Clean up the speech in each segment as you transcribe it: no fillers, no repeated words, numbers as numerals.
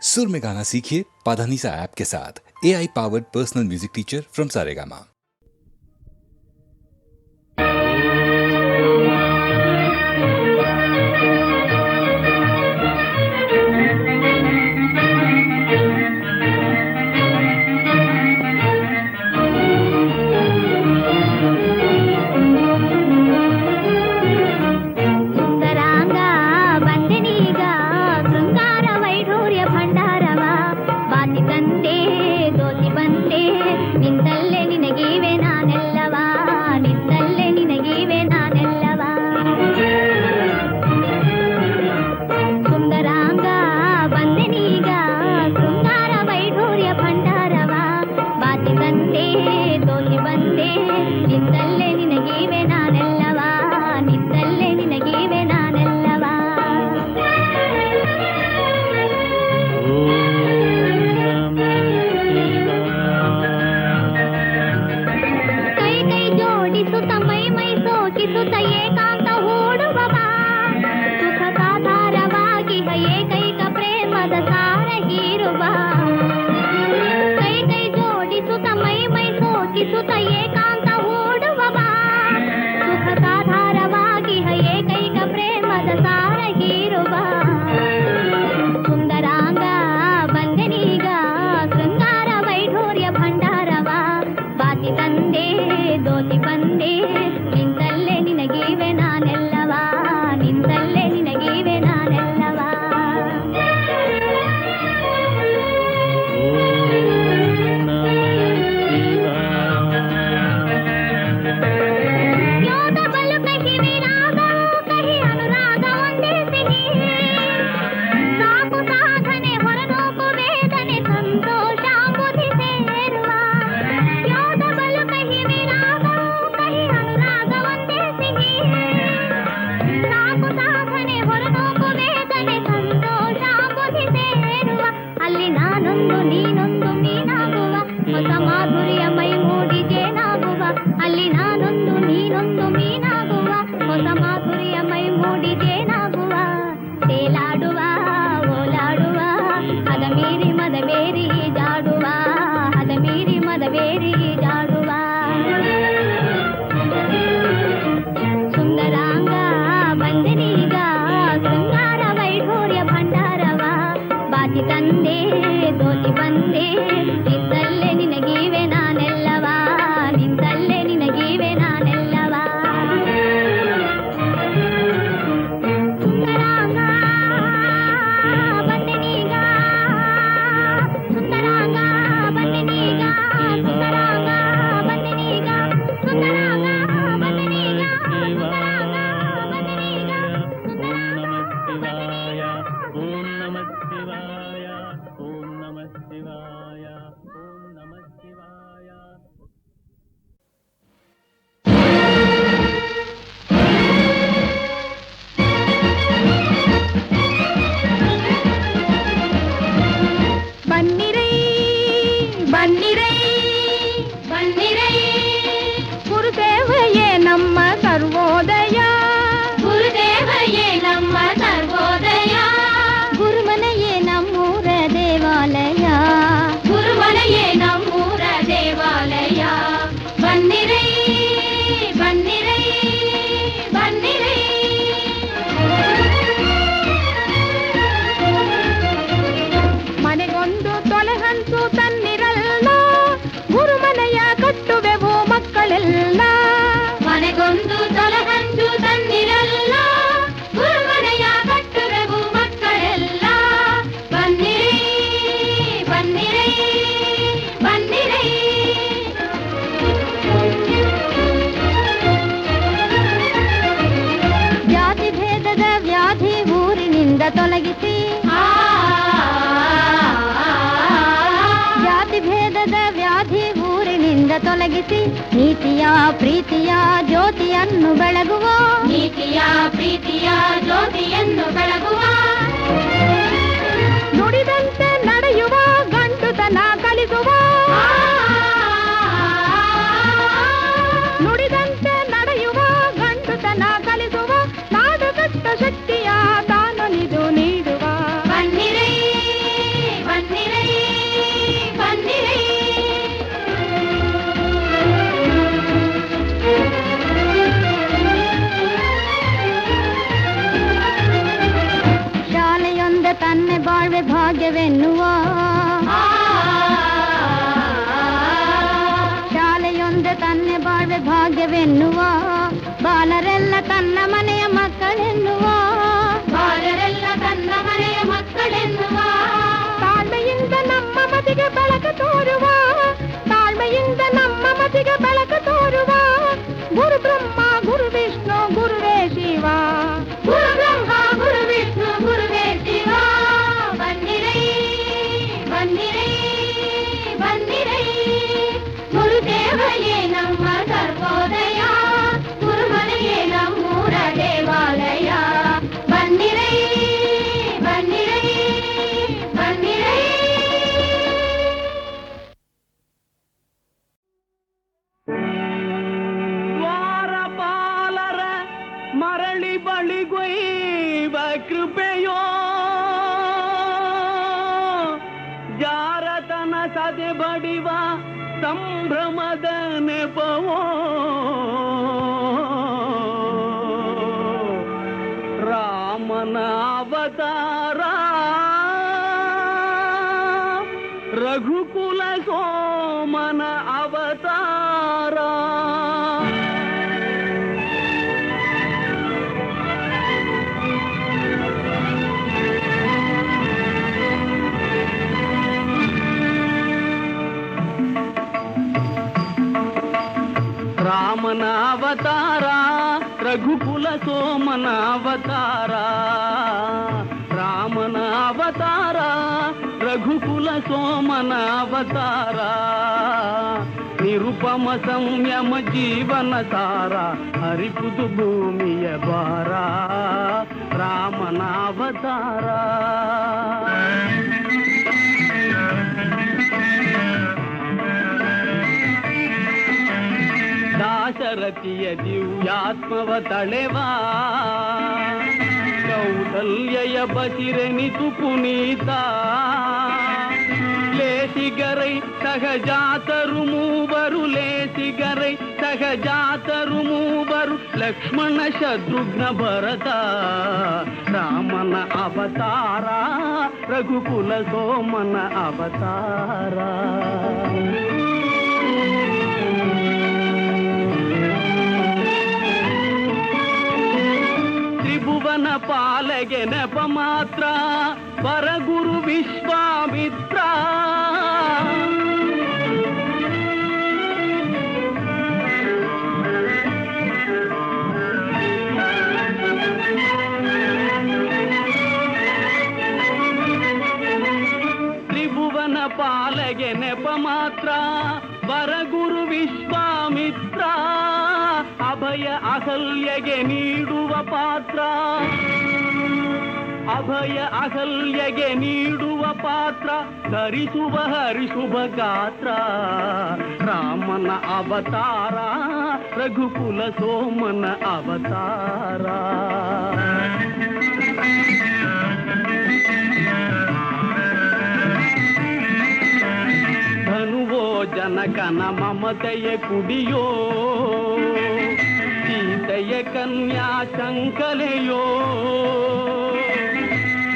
सुर में गाना सीखिए पाधानीसा ऐप के साथ। AI powered personal music teacher from Saregama. ತೊಲಗಿಸಿ ಜಾತಿ ಭೇದದ ವ್ಯಾಧಿ ಊರಿನಿಂದ ತೊಲಗಿಸಿ ನೀತಿಯ ಪ್ರೀತಿಯ ಜ್ಯೋತಿಯನ್ನು ಬೆಳಗುವ ನೀತಿಯ ಪ್ರೀತಿಯ ಜ್ಯೋತಿಯನ್ನು ಬೆಳಗುವ ನುಡಿದಂತೆ ನಡೆಯುವ ಗಂಟುತನ ಕಲಿಸುವ ನುಡಿದಂತೆ ನಡೆಯುವ ಗಂಟುತನ ಕಲಿಸುವ ನಾಡು ಕಟ್ಟ ಶಕ್ತಿಯ ತಾನೊಲಿದು ನೀಡುವ ಬನ್ನಿರೈ ಬಾಳ್ವೆ ಭಾಗ್ಯವೆನ್ನುವ ಶಾಲೆಯೊಂದೆ ತನ್ನೆ ಬಾಳ್ವೆ ಭಾಗ್ಯವೆನ್ನುವ ಬಾಲರೆಲ್ಲ ತನ್ನ ಮನೆಯ ಮಕ್ಕಳೆನ್ನುವ ಬಾಲರೆಲ್ಲ ತನ್ನ ಮನೆಯ ಮಕ್ಕಳೆನ್ನುವ ತಾಳ್ಮೆಯಿಂದ ನಮ್ಮ ಮತಿಗೆ ಬೆಳಕು ತೋರುವ ತಾಳ್ಮೆಯಿಂದ ನಮ್ಮ ಮತಿಗೆ ಬೆಳಕು ತೋರುವ ಗುರು ಬ್ರಹ್ಮ ಗುರು ವಿಷ್ಣು ಗುರುವೇ ಶಿವ ಗುರು ಬ್ರಹ್ಮ ಗುರು ವಿಷ್ಣು ಗುರುವೇ ಶಿವ ಬನ್ನಿರೈ ಬನ್ನಿರೈ ಬನ್ನಿರೈ ಗುರುದೇವಯೇ ನಮ್ಮ ಸರ್ವೋದಯ ಗುರುಮನೆಯೇ ನಮ್ಮೂರ ದೇವಾಲಯ ಬನ್ನಿರೈ ಬನ್ನಿರೈ ಬನ್ನಿರೈ. ವಾರಪಾಲರ ಮರಳಿ ಬಳಿಗೊಯ್ವ ಕೃಪೆಯೋ ಜಾರತನ ಸದೆ ಬಡಿವ ಸಂಭ್ರಮದ ನೆಪವೋ ರಾಮನ ಅವತಾರ ರಘುಕುಲ ಸೋಮನ ಅವತಾರ ರಾಮನ ಅವತಾರ ರಘುಕುಲ ಸೋಮನ ಅವತಾರ ರಾಮನ ಅವತಾರ ರಘುಕುಲ ಸೋಮನ ಅವತಾರ ನಿರುಪಮ ಸಂಯಮ ಜೀವನ ಸಾರ ಹರಿಪುದು ಭೂಮಿಯ ಭಾರ ರಾಮನ ಅವತಾರ ದಾಶರಥಿಯ ದಿವ್ಯಾತ್ಮವ ತಳೆವಾ ಕೌಸಲ್ಯಯ ಬಸಿರೆನಿತು ಪುನೀತ ಲೇಸಿಗರೈ ಸಹಜಾತರು ಮೂವರು ಲೇಸಿಗರೈ ಸಹಜಾತರು ಮೂವರು ಲಕ್ಷ್ಮಣ ಶತ್ರುಘ್ನ ಭರತ ರಾಮನ ಅವತಾರ ರಘುಕುಲ ಸೋಮನ ಅವತಾರ ತ್ರಿಭುವನ ಪಾಲಗೆ ನೆಪ ಮಾತ್ರ ಪರಗುರು ವಿಶ್ವಾಮಿತ್ರ ತ್ರಿಭುವನ ಪಾಲಗೆ ನೆಪ ಮಾತ್ರ ಪರಗುರು ವಿಶ್ವಾಮಿತ್ರ ಅಭಯ ಅಹಲ್ಯಗೆ ನೀಡುವ ಪಾತ್ರ ಅಭಯ ಅಹಲ್ಯಗೆ ನೀಡುವ ಪಾತ್ರ ಧರಿಸುವ ಹರಿಶುಭ ಗಾತ್ರ ರಾಮನ ಅವತಾರ ರಘುಕುಲ ಸೋಮನ ಅವತಾರ ಧನುವೋ ಜನಕನ ಮಮತೆಯ ಕುಡಿಯೋ ಸೀತೆಯ ಕನ್ಯಾ ಶಂಕಲೆಯೋ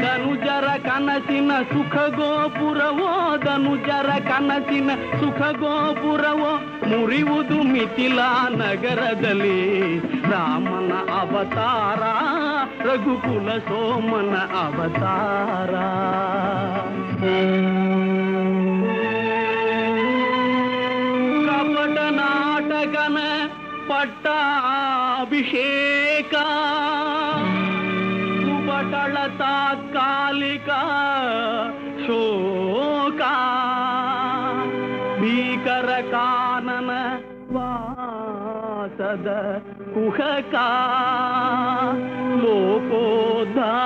ಧನುಜರ ಕನಸಿನ ಸುಖ ಗೋಪುರವೋ ಧನುಜರ ಕನಸಿನ ಸುಖ ಗೋಪುರವೋ ಮುರಿಯುವುದು ಮಿಥಿಲಾ ನಗರದಲ್ಲಿ ರಾಮನ ಅವತಾರ ರಘುಕುಲ ಸೋಮನ ಅವತಾರ ಕಪಟ ನಾಟಕನ ಪಟ್ಟಾಭಿಷೇಕ ಕುಬಟಳ ತಾತ್ಕಾಲಿಕ ಶೋಕ ಭೀಕರ ಕಾನನ ವಾಸದ ಕುಹಕ ಲೋಕೋದ್ಧಾರದ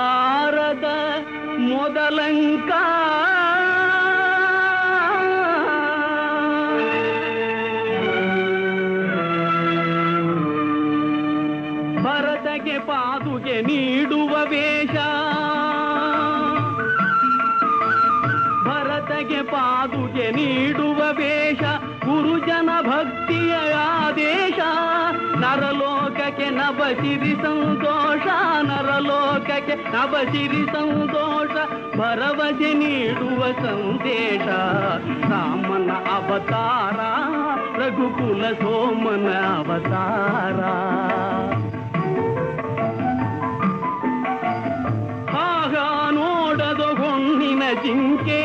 ಮೊದಲಂಕ ಭರತಗೆ ಪಾದುಗೆ ನೀಡುವ ವೇಷ ಭರತಗೆ ಪಾದುಗೆ ನೀಡುವ ವೇಷ ಗುರುಜನ ಭಕ್ತಿಯ ಆದೇಶ ನರಲೋಕಕ್ಕೆ ನಭಸಿರಿ ಸಂತೋಷ ನರಲೋಕಕ್ಕೆ ನಭಸಿರಿ ಸಂತೋಷ ಭರವಸೆ ನೀಡುವ ಸಂದೇಶ ರಾಮನ ಅವತಾರ ರಘುಕುಲ ಸೋಮನ ಅವತಾರ. ಆಗ ನೋಡದ ಹೊಣ್ಣಿನ ಜಿಂಕೆ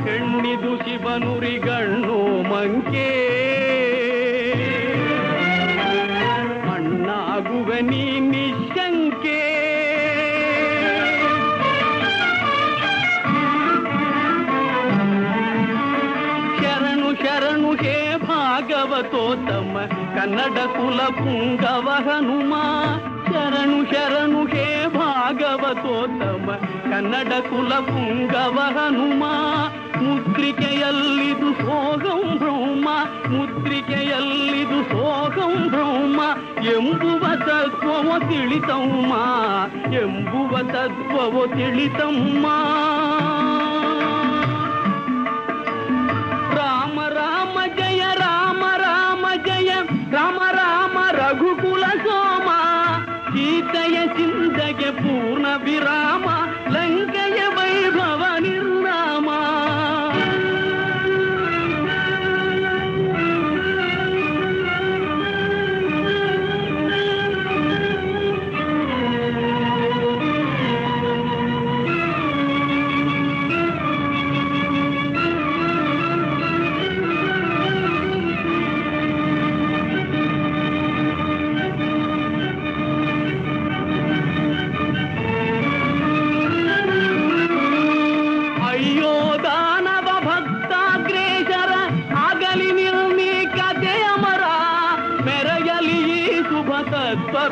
ಹೆಣ್ಣಿದು ಶಿವನುರಿಗಣ್ಣು ಮಂಕೆ ಮಣ್ಣಾಗುವ ನೀ ನಿಶಂಕೆ. ಶರಣು ಶರಣು ಹೇ ಭಾಗವತೋತ್ತಮ ಕನ್ನಡ ಕುಲ ಪುಂಗವ ಹನುಮ. ಶರಣು ಶರಣು ಹೇ ಭಾಗವತೋತ್ತಮ ಕನ್ನಡ ಕುಲ ಪುಂಗವ ಹನುಮ. ಮುದ್ರಿಕೆಯಲ್ಲಿದು ಸೋಗಂ ಬ್ರಹ್ಮ, ಮುದ್ರಿಕೆಯಲ್ಲಿದು ಸೋಗಂ ಬ್ರಹ್ಮ ಎಂಬುವ ತತ್ವವೋ ತಿಳಿತಮ್ಮ, ಎಂಬುವ ತತ್ವವೋ ತಿಳಿತಮ್ಮ. ರಾಮ ರಾಮ ಜಯ ರಾಮ ರಾಮ ಜಯ ರಾಮ ರಾಮ ರಘುಕುಲ ಸೋಮ. ಸೀತೆಯ ಚಿಂತೆಗೆ ಪೂರ್ಣ ವಿರಾಮ, ಲಂಕೆಯ ವೈಭವ ನಿರ್ನಾಮ.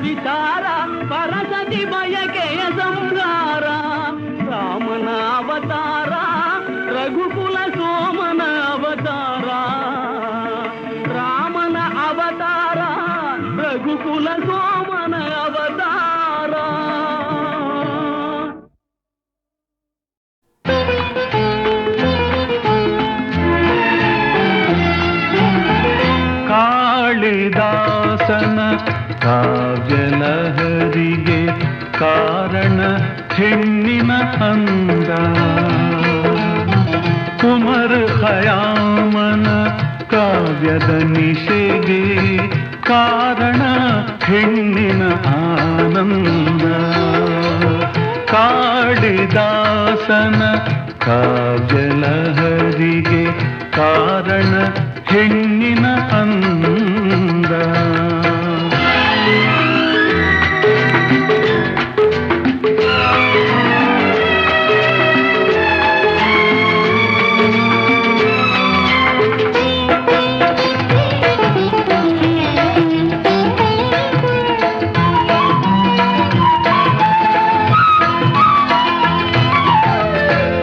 ವಿಚಾರ ಪರಸತಿ ಬಯಕೆಯ ಸಂಹಾರ. ರಾಮನ ಅವತಾರ ರಘುಕುಲ ಸೋಮನ ಅವತಾರ. ರಾಮನ ಅವತಾರ ರಘುಕುಲ ಸೋಮನ ಅವತಾರ. ಕಾಳಿದಾಸನ ಕಾವ್ಯಲಹರಿಗೆ ಕಾರಣ ಹೆಣ್ಣಿನ ಅಂದ. ಕುಮರ ಖಯಾಮನ ಕಾವ್ಯದ ನಿಶೆಗೆ ಕಾರಣ ಹೆಣ್ಣಿನ ಆನಂದ. ಕಾಳಿದಾಸನ ಕಾವ್ಯಲಹರಿಗೆ ಕಾರಣ ಹೆಣ್ಣಿನ ಅಂದ.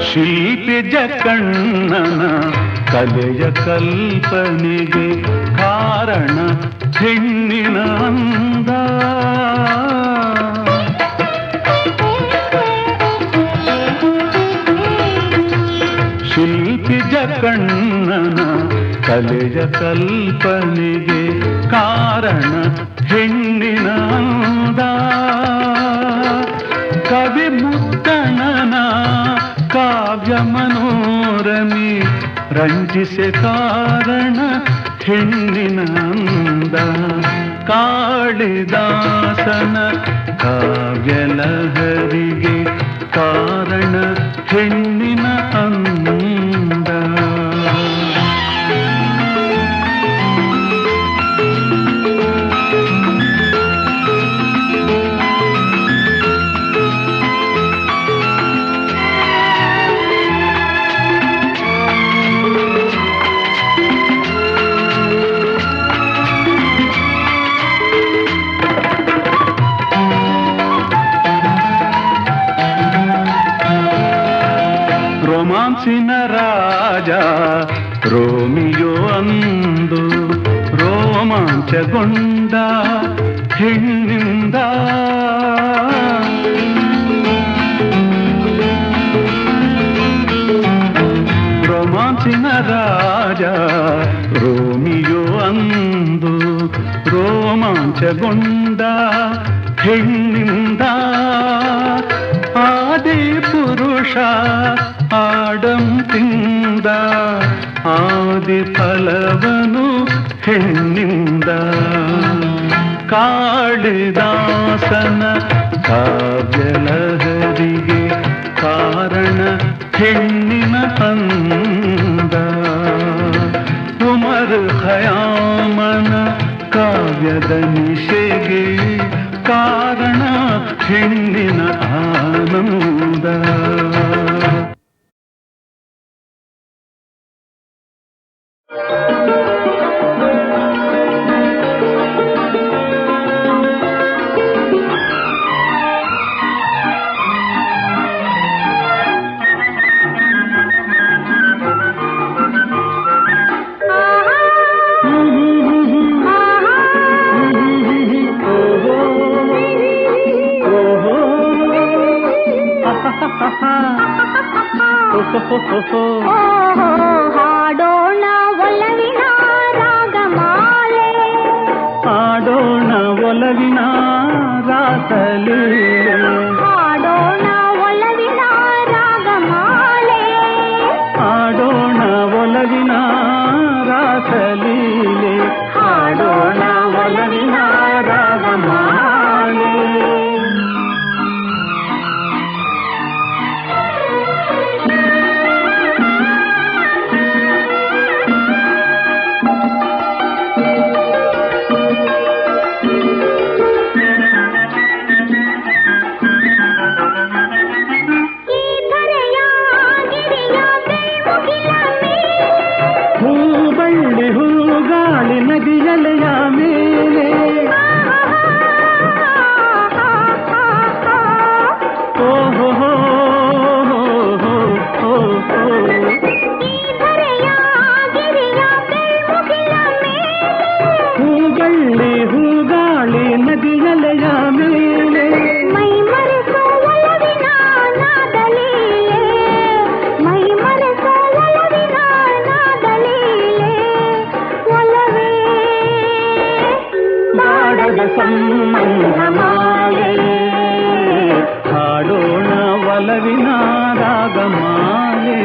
ಶಿಲ್ಪಿಜ ಕಣ್ಣನ ಕಲೆಯ ಕಲ್ಪನೆಗೆ ಕಾರಣ ಹೆಣ್ಣಿನ ಅಂದ. ಶಿಲ್ಪಿಜ ಕಣ್ಣನ ಕಲೆಯ ಕಲ್ಪನೆಗೆ ಕಾರಣ ಹೆಣ್ಣಿನ ಅಂದ. ಕವಿ ಮುದ್ದಣನ ಕಾವ್ಯ ಮನೋರಮಿ ರಂಜಿಸೆ ಕಾರಣ ಹೆಣ್ಣಿನ ಅಂದ. ಕಾಳಿದಾಸನ ಕಾವ್ಯಲಹರಿಗೆ ಕಾರಣ ಹೆಣ್ಣಿನ ಅಂದ. ರೊಮಾನ್ಸಿನ ರಾಜ ರೋಮಿಯೋ ಅಂದು ರೋಮಾಂಚಗೊಂಡ ಹೆಣ್ಣಿಂದ ರೊಮಾನ್ಸಿನ ರಾಜ ರೋಮಿಯೋ ಅಂದು ರೋಮಾಂಚಗೊಂಡ ಹೆಣ್ಣಿಂದ ಆದಿ ಪುರುಷ ಆಡಂತಿಂದ ಆದಿ ಫಲವನು ಹೆಣ್ಣಿಂದ ಕಾಳಿದಾಸನ ಕಾವ್ಯಲಹರಿಗೆ ಕಾರಣ ಹೆಣ್ಣಿನ ಅಂದ ಉಮರ್ ಖಯಾಮನ ಕಾವ್ಯದ ನಿಶೆಗೆ ಕಾರಣ ಹೆಣ್ಣಿನ ಆನಂದ ಹಾಡೋಣ ಒಲವಿನ ರಾಗಮಾಲೆ ಹಾಡೋಣ ಒಲವಿನ ರಾಸಲೀಲೆ ಹಾಡೋಣ ಒಲವಿನ ರಾಗಮಾಲೆ ಹಾಡೋಣ ಒಲವಿನ ರಾಸಲೀಲೆ ಹಾಡೋಣ ಒಲವಿನ ರಾಗಮಾಲೆ ನದಿಯಲೆಯ ಮೇಲೆ ಓಹೋ ಹೂಗಳ್ಳಿ ಹೂಗಾಳಿ ನದಿಯಲೆಯ ಮೇಲೆ ಮೈ ಮರೆಸೋ ಒಲವಿನ ನಾದಲೀಲೆ ಮೈ ಮರೆಸೋ ಒಲವಿನ ನಾದಲೀಲೆ ಒಲವೇ ಬಾಡದ ಸಂಬಂಧಮಾಲೆ ಹಾಡೋಣ ಒಲವಿನ ರಾಗಮಾಲೆ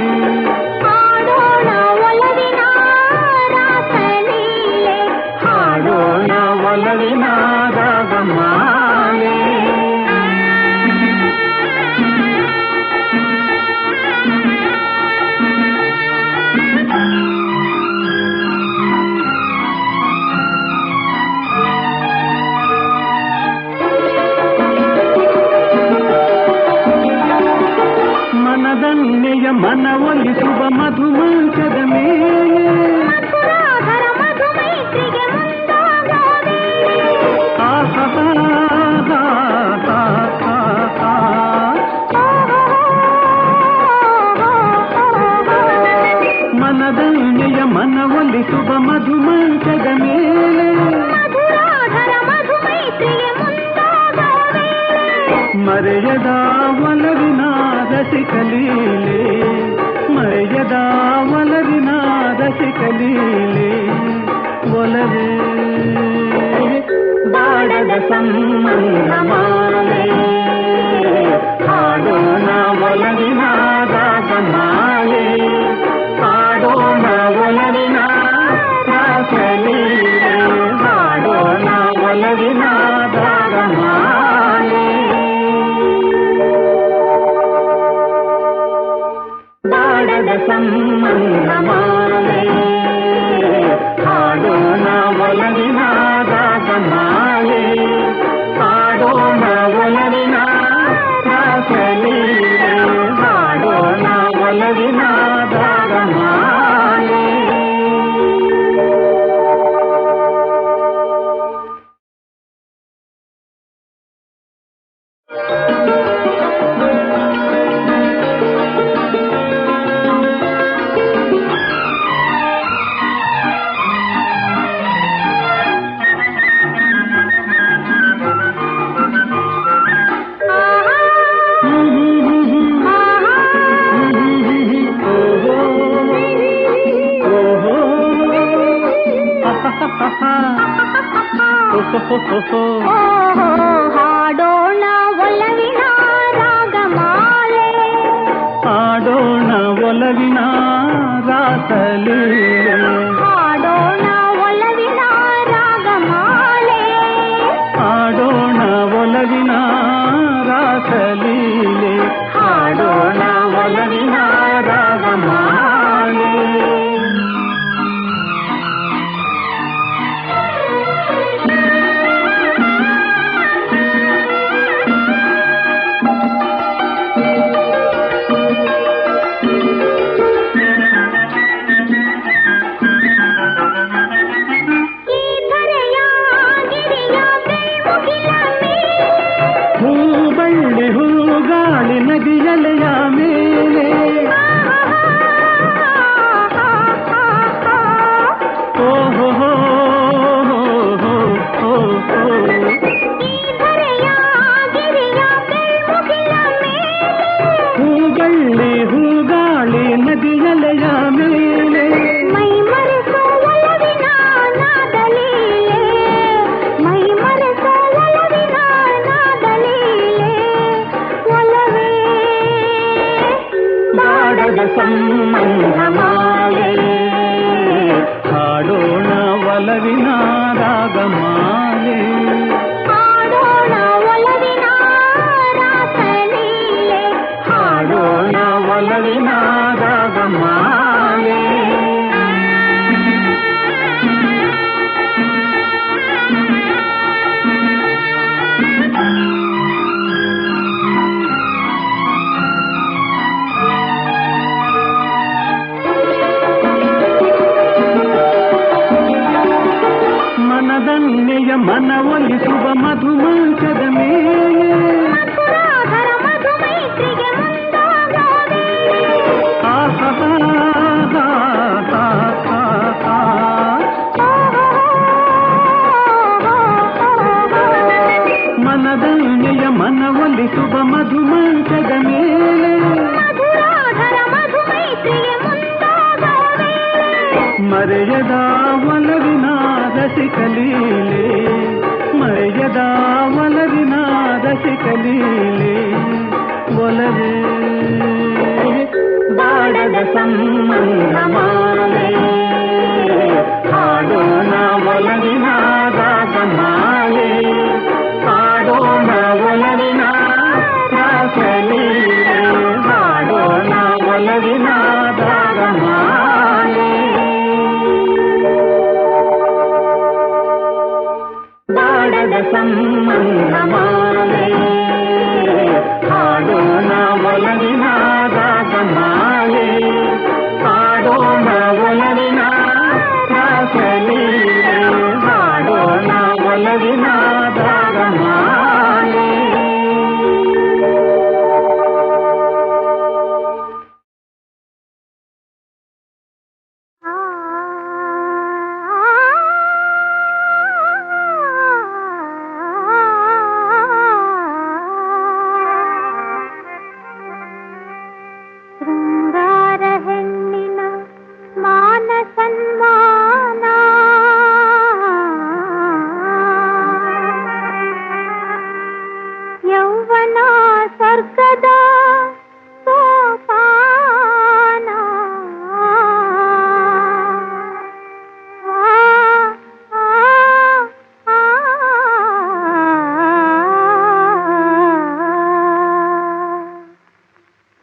ಹಾಡೋಣ ಒಲವಿನ ರಾಸಲೀಲೆ ಹಾಡೋಣ ಒಲವಿನ ರಾಗಮಾಲೆ ಮನದನ್ನೆಯ ಮನವೊಲಿಸುವ ಮಧುಮಂಚದ ಮೇಲೆ ಮಧುರಾಧರ ಮಧುಮೈತ್ರಿಗೆ ಮುಂದಾಗೋದೆ ಮನದನ್ನೆಯ ಮನವೊಲಿಸುವ ಮಧುಮಂಚದ ಮೇಲೆ ಮಧುರಾಧರ ಮಧುಮೈತ್ರಿಗೆ ಮುಂದಾಗೋದೆ ಮರೆಯದ ಒಲವಿನ ರಸಿಕಲೀಲೆ ಮರೆಯದ ಒಲವಿನ ರಸಿಕಲೀಲೆ ಒಲವೇ ಬಾಡದ ಸಂಬಂಧಮಾಲೆ ಹಾಡೋಣ ಒಲವಿನ ರಾಗಮಾಲೆ ಹಾಡೋಣ ಒಲವಿನ ರಾಸಲೀಲೆ ಹಾಡೋಣ ಒಲವಿನ ರಾಗಮಾಲೆ ಬಾಡದ ಸಂಬಂಧಮಾಲೆ ಹಾಡೋಣ ಒಲವಿನ ರಾಗಮಾಲೆ ಹಾಡೋಣ ಒಲವಿನ ರಾಸಲೀಲೆ ಹಾಡೋಣ ಒಲವಿನ ರಾಗಮಾಲೆ ಓಹೋ ಓಹೋ ಹಾಡೋಣ ಒಲವಿನ ರಾಗಮಾಲೆ ಆಡೋಣ ಒಲವಿನ ರಾಸಲೀಲೆ ಹಾಡೋಣ ಒಲವಿನ ರಾಗಮಾಲೆ ಆಡೋಣ ಒಲವಿನ ರಾಸಲೀಲೆ ಹಾಡೋಣ ಒಲವಿನ ರಾಗಮಾಲೆ ಈ ಧರೆಯ ಗಿರಿಯ ಬೆಳ್ಮುಗಿಲ ಮೇಲೆ ಹೂಬಳ್ಳಿ ಹೂಗಾಳಿ ನದಿಯಲೆಯ ಮೇಲೆ ಓಹೋ ಈ ಧರೆಯ ಗಿರಿಯ ಬೆಳ್ಮುಗಿಲ ಮೇಲೆ ಹೂಬಳ್ಳಿ ಹೂಗಾಳಿ ನದಿಯಲೆಯ ಮೇಲೆ ಮೈ ಮರೆಸೋ ಒಲವಿನ ನಾದಲೀಲೆ ಮೈ ಮರೆಸೋ ಒಲವಿನ ನಾದಲೀಲೆ ಒಲವೇ ಬಾಡದ ಸಂಬಂಧ ಮಾಲೆ ಹಾಡೋಣ ಒಲವಿನ ರಾಗಮಾಲೆ ಹಾಡೋಣ ಒಲವಿನ ರಾಸಲೀಲೆ ಹಾಡೋಣ ಒಲವಿನ ರಾಗಮಾಲೆ ಮನದನ್ನೆಯ ಮನವೊಲಿಸುವ ಮಧುಮಂಚದ ಮೇಲೆ ಮಧುರಾಧರ ಮಧುಮೈತ್ರಿಗೆ ಮುಂದಾಗೋದೆ ಮನದನ್ನೆಯ ಮನವೊಲಿಸುವ ಮಧುಮಂಚದ ಮೇಲೆ ಮಧುರಾಧರ ಮಧುಮೈತ್ರಿಗೆ ಮುಂದಾಗೋದೆ ಮರೆಯದ ಒಲವಿನ ರಸಿಕಲೀಲೆ ಮರೆಯದ ಒಲವಿನ ರಸಿಕಲೀಲೆ ಒಲವೇ ಬಾಡದ ಸಂಬಂಧ ಮಾಲೆ ಹಾಡೋಣ ಒಲವಿನ ರಾಗಮಾಲೆ ಹಾಡೋಣ ಒಲವಿನ ರಾಸಲೀಲೆ ಹಾಡೋಣ ಒಲವಿನ ರಾಗಮಾಲೆ ಬಾಡದ ಸಂಬಂಧ ಮಾಲೆ ಹಾಡೋಣ ಒಲವಿನ ರಾಗಮಾಲೆ ಹಾಡೋಣ ಒಲವಿನ ರಾಸಲೀಲೆ ಹಾಡೋಣ ಒಲವಿನ ರಾಗಮಾಲೆ ಶೃಂಗಾರ ಹೆಣ್ಣಿನ ಮಾನ ಸನ್ಮಾನ ಯೌವನ ಸ್ವರ್ಗದ ಸೋಪಾನ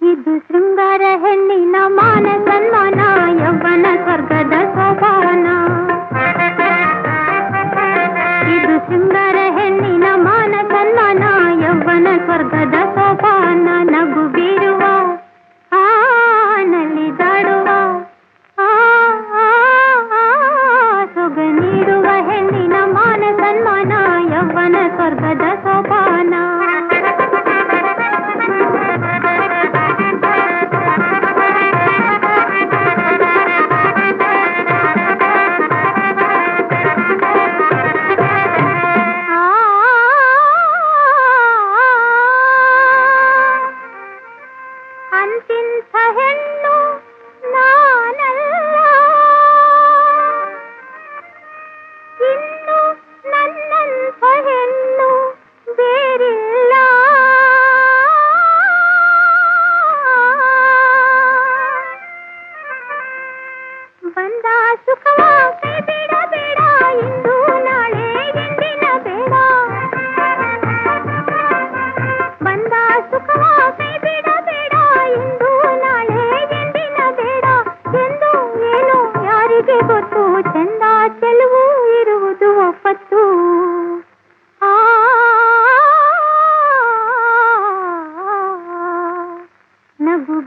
ಇದು ಶೃಂಗಾರ ಹೆಣ್ಣಿನ ಮಾನ ಸನ್ಮಾನ ಯೌವನ ಸ್ವರ್ಗದ ಸೋಪಾನ ಇದು ಶೃಂಗಾರ ಹೆಣ್ಣಿನ ಮಾನ ಸನ್ಮಾನ ಯೌವನ ಸ್ವರ್ಗದ ಸೋಪಾನ ನಗು ಬೀರುವ ನಲಿದಾಡುವ ಸೊಗ ನೀಡುವ ಹೆಣ್ಣಿನ ಮಾನ ಸನ್ಮಾನ ಯೌವನ ಸ್ವರ್ಗದ ಸೋಪಾನ ಅಂತಿಂಥ ಹೆಣ್ಣು ನಾನಲ್ಲ ಇನ್ನು ನನ್ನ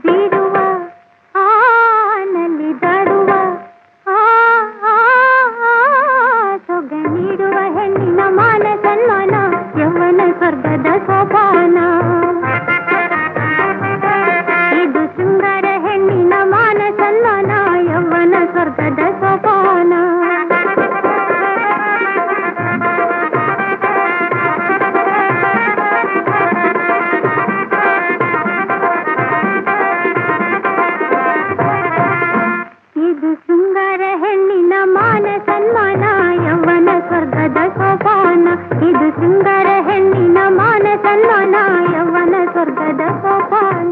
ಬೀರುವ ನಲಿದಾಡುವ ಸೊಗ ನೀಡುವ ಹೆಣ್ಣಿನ ಮಾನ ಸನ್ಮಾನ ಯೌವನ ಸ್ವರ್ಗದ ಸೋಪಾನ. ಇದು ಶೃಂಗಾರ ಹೆಣ್ಣಿನ ಮಾನ ಸನ್ಮಾನ ಯೌವನ ಸ್ವರ್ಗದ ಸೋಪಾನ. ಇದು ಶೃಂಗಾರ ಹೆಣ್ಣಿನ ಮಾನ ಸನ್ಮಾನ ಯೌವನ ಸ್ವರ್ಗದ ಸೋಪಾನ. ಇದು ಶೃಂಗಾರ ಹೆಣ್ಣಿನ ಮಾನ ಸನ್ಮಾನ ಯೌವನ ಸ್ವರ್ಗದ ಸೋಪಾನ.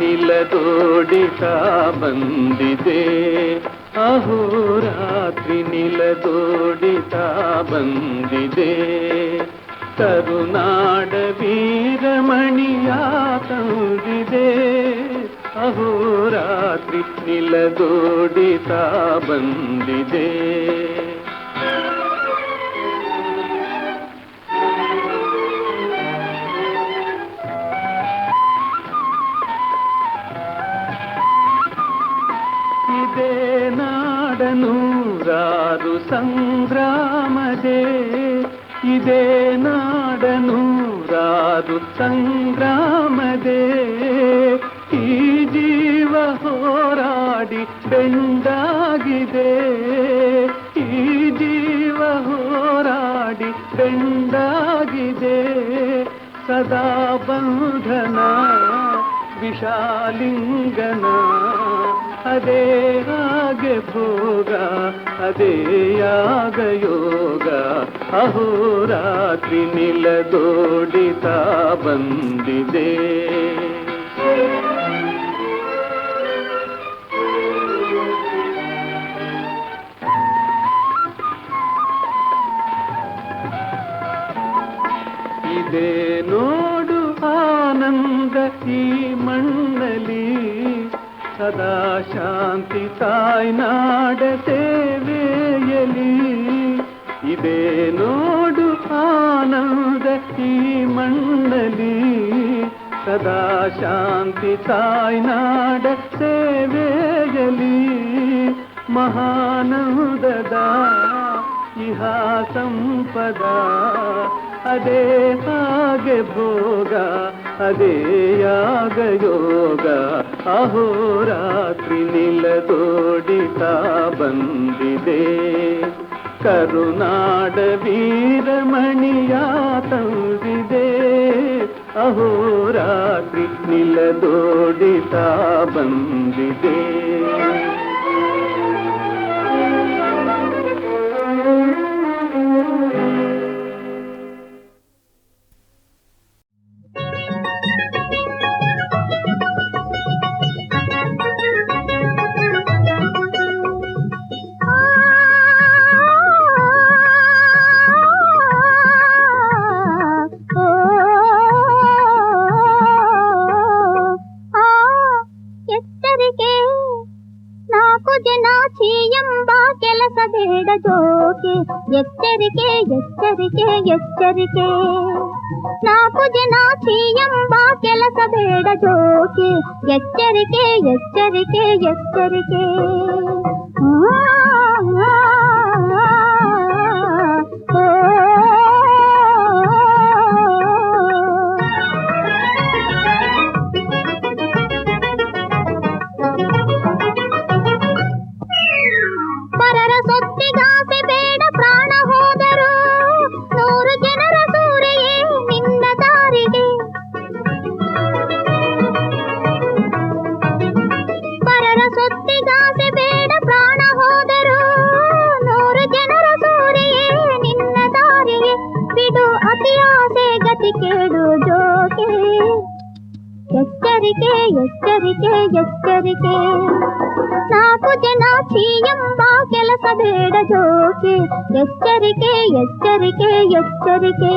ನಿಲದೋಡಿತ ಬಂದಿದೆ ಅಹೋರಾತ್ರಿ ನಿಲದೋಡಿತ ಬಂದಿದೆ ಕರುನಾಡ ವೀರಮಣಿಯ ತಂದಿದೆ ಅಹೋರಾತ್ರಿ ನಿಲದೋಡಿತ ಬಂದಿದೆ ಇದೇ ನಾಡನೂರಾರು ಸಂಗ್ರಾಮದೇ ಈ ಜೀವ ಹೋರಾಡಿ ಬೆಂಡಾಗಿದೆ, ಈ ಜೀವ ಹೋರಾಡಿ ಬೆಂಡಾಗಿದೆ. ಸದಾ ಬಂಧನ ವಿಷಾಲಿಂಗನ, ಅದೇ ಹಾಗೆ ಭೋಗ, ಅದೇ ಯಾಗ ಯೋಗ. ಅಹೋರಾತ್ರಿ ನಿಲದೋಡಿತಾ ಬಂದಿದೆ. ಇದೇ ನೋಡು ಆನಂದ ಈ ಮಣ್ಣಲಿ, ಸದಾ ಶಾಂತಿ ತಾಯ್ನಾಡ ಸೇವೆಯಲಿ. ಇದೇ ನೋಡು ಆನಂದ ಈ ಮಣ್ಣಲಿ, ಸದಾ ಶಾಂತಿ ತಾಯ್ನಾಡ ಸೇವೆಯಲಿ. ಮಹಾನಂದದ ಇಹ ಸಂಪದ, ಅದೇ ಹಾಗೆ ಭೋಗ, ಅದೇ ಯಾಗ ಯೋಗ. ಅಹೋರಾತ್ರಿ ನಿಲದೋಡಿತಾ ಬಂದಿದೆ. ಕರುನಾಡ ವೀರಮಣಿಯ ತಂದಿದೆ. ಅಹೋರಾತ್ರಿ ನಿಲದೋಡಿತಾ ಬಂದಿದೆ. ಬೇಡ ಜೋಕೆ, ಎಚ್ಚರಿಕೆ ಎಚ್ಚರಿಕೆ ಎಚ್ಚರಿಕೆ. 4 ಜನ ಎಂಬ ಕೆಲಸ ಬೇಡ ಜೋಕೆ, ಎಚ್ಚರಿಕೆ ಎಚ್ಚರಿಕೆ ಎಚ್ಚರಿಕೆ. ಪರರ ಸೊತ್ತಿಗಾಸೆ ಬೇಡ, ಪ್ರಾಣ ಹೋದರು 100 ಜನರ ಸೂರೆಯೇ ನಿನ್ನ ದಾರಿಗೆ. ಪರರ ಸೊತ್ತಿಗಾಸೆ ಬೇಡ, ಪ್ರಾಣ ಹೋದರು 100 ಜನರ ಸೂರೆಯೇ ನಿನ್ನ ದಾರಿಗೆ. ಬಿಡು ಅತಿಯಾಸೆ ಗತಿ ಕೇಳು ಜೋಕೆ, ಎಚ್ಚರಿಕೆ ಎಚ್ಚರಿಕೆ ಎಚ್ಚರಿಕೆ. 4 ಜನ ಎಂಬ ಕೆಲಸ ಬೇಡ ಜೋಕೆ, ಎಚ್ಚರಿಕೆ ಎಚ್ಚರಿಕೆ ಎಚ್ಚರಿಕೆ.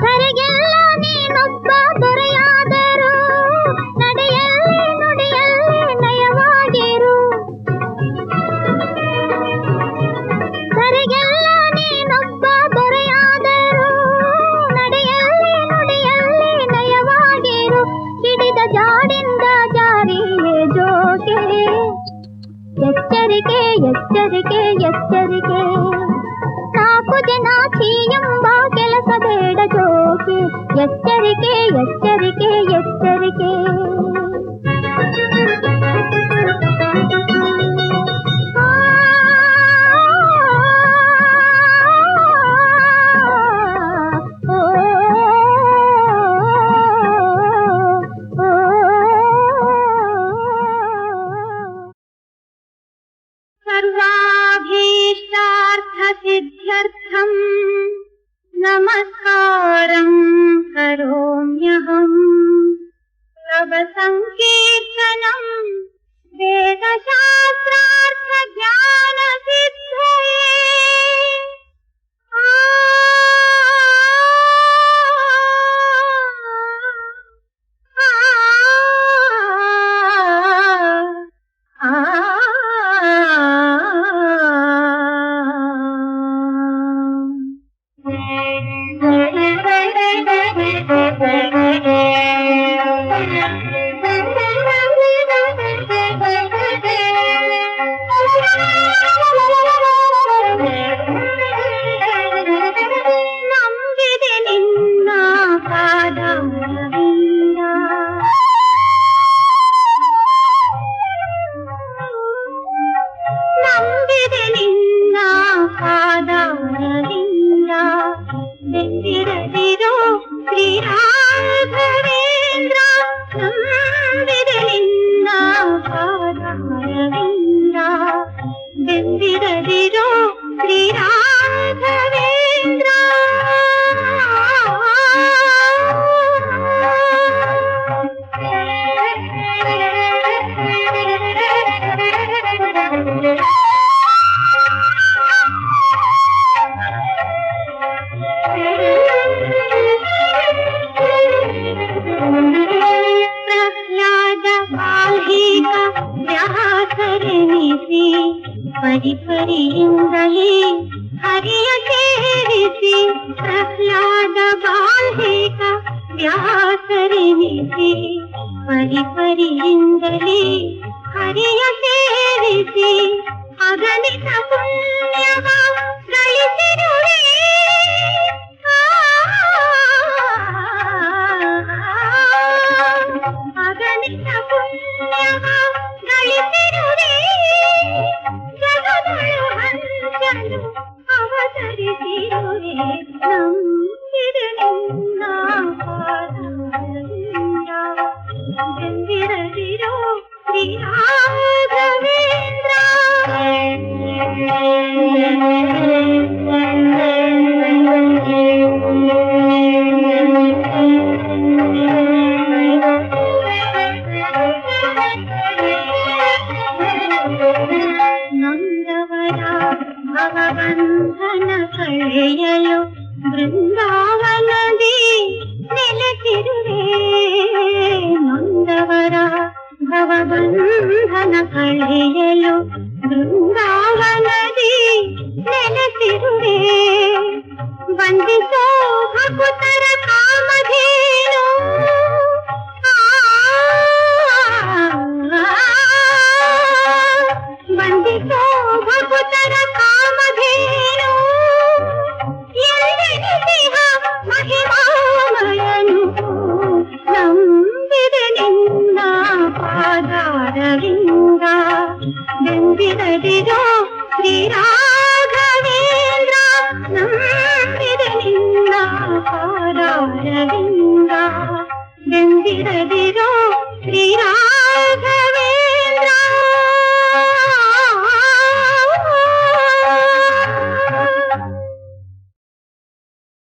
ಧರೆಗೆಲ್ಲ ನೀನೊಬ್ಬ ದೊರೆಯಾದರು, ನಡೆಯಲ್ಲಿ ನುಡಿಯಲ್ಲಿ ನಯವಾಗಿರು. ಧರೆಗೆಲ್ಲ ನೀನೊಬ್ಬ ದೊರೆಯಾದರು, ನಡೆಯಲ್ಲಿ ನುಡಿಯಲ್ಲಿ ನಯವಾಗಿರು. ಹಿಡಿದ ಜಾಡಿಂದ ಜಾರಿಯೇ ಜೋಕೆ, ಎಚ್ಚರಿಕೆ ಎಚ್ಚರಿಕೆ ಎಚ್ಚರಿಕೆ. 4 ಜನ ಎಂಬ ಕೆಲಸ ಬೇಡ ಜೋಕೆ, ಎಚ್ಚರಿಕೆ ಎಚ್ಚರಿಕೆ ಎಚ್ಚರಿಕೆ. सर्वाभीष्टार्थसिद्ध्यर्थं नमस्कारं करोम्यहम्. तव संकीर्तनं वेदशास्त्रार्थज्ञानसिद्धये. ನಂಬಿದೆ ನಿನ್ನ ಪಾದಾರವಿಂದ ನಂಬಿದೆ ನಿನ್ನ ಪಾದಾರವಿಂದ ಬೆಂದಿರದಿರೋ ಶ್ರೀರಾಘವೇಂದ್ರ ನಂಬಿದೆ ನಿನ್ನ ಪಾದಾರವಿಂದ ಬೆಂದಿರದಿರೋ ಶ್ರೀರಾಘವೇಂದ್ರ ಪ್ರಹ್ಲಾದ ಬಾಲ್ಹೀಕ ವ್ಯಾಸರೆನಿಸಿ ಪರಿಪರಿಯಿಂದಲೇ ಹರಿಯ ಸೇರಿಸಿ ಪ್ರಹ್ಲಾದ ಬಾಲ್ಹೀಕ ವ್ಯಾಸರೆನಿಸಿ ಪರಿಪರಿಯಿಂದಲೇ ಹರಿಯ ಸೇರಿಸಿ ಅಗಣಿತ ಪುಣ್ಯವ ಗಳಿಸಿರುವೆ ಅಗಣಿತ ಪುಣ್ಯವ ಗಳಿಸಿರುವೆ ಜಗದಳು ಹಂಚಲು ಅವತರಿಸಿರುವೆ ನಂಬಿದೆ ನಿನ್ನ ಪಾದಾರವಿಂದ ಬೆಂದಿರದಿರೋ ಶ್ರೀರಾಘವೇಂದ್ರ ನೊಂದವರ ಭವಬಂಧನ ಕಳೆಯಲು ಬೃಂದಾವನದಿ ನೆಲೆಸಿರುವೆ ನೊಂದವರ ಭವಬಂಧನ ಕಳೆಯಲು ಬೃಂದಾವನದಿ ನೆಲೆಸಿರುವೆ ವಂದಿಸೋ ಭಕುತರ ಕಾಮಧೇನು ವಂದಿಸೋ ಭಕುತರ ಕಾಮಧೇನು ಎಲ್ಲೆನಿಸಿಹ ಮಹಿಮಾಮಯನು ನಂಬಿದೆ ನಿನ್ನ ಪಾದಾರವಿಂದ ಬೆಂದಿರದಿರೋ ಶ್ರೀರಾಘವೇಂದ್ರ ನಂಬಿದೆ ನಿನ್ನ ಪಾದಾರವಿಂದ ಬೆಂದಿರದಿರೋ ಶ್ರೀರಾಘವೇಂದ್ರ